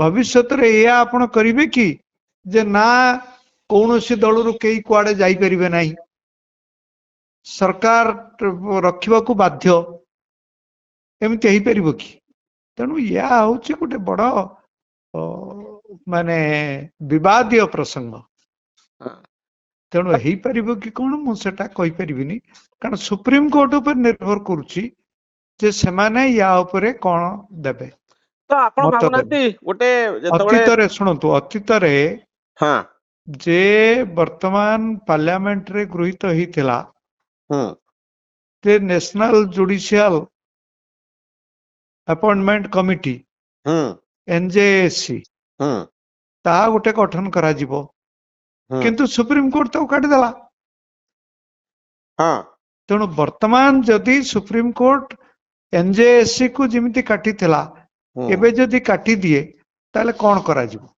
भविष्य रे या आपण करिवे कि जे ना कौनसी दलरू कई कुआडे जाई परिबे नाही सरकार रखिबा को बाध्य एमती हो पार कि तेणु या हूँ गोटे बड़ माने विवादीय प्रसंग तेणु हो पार कि कौन मुझे कही परिबिनी कारण सुप्रीम कोर्ट उपर निर्भर करुच्ची जे सेमाने या उपरे कौन देबे तो आपण मत भावनाती गोटे अतीत रे शुणु अतीत रे हाँ जे वर्तमान पार्लियामेंट रे गृहीत होइथिला जे national judicial appointment committee NJSC ता गोटे गठन करा जिवो किंतु सुप्रीम कोर्ट तो काटी देला तेणु वर्तमान जदि सुप्रीम कोर्ट एनजेएससी को जिमिति काटी थिला एबे जदि काटी दिए ताले कौन करा जिवो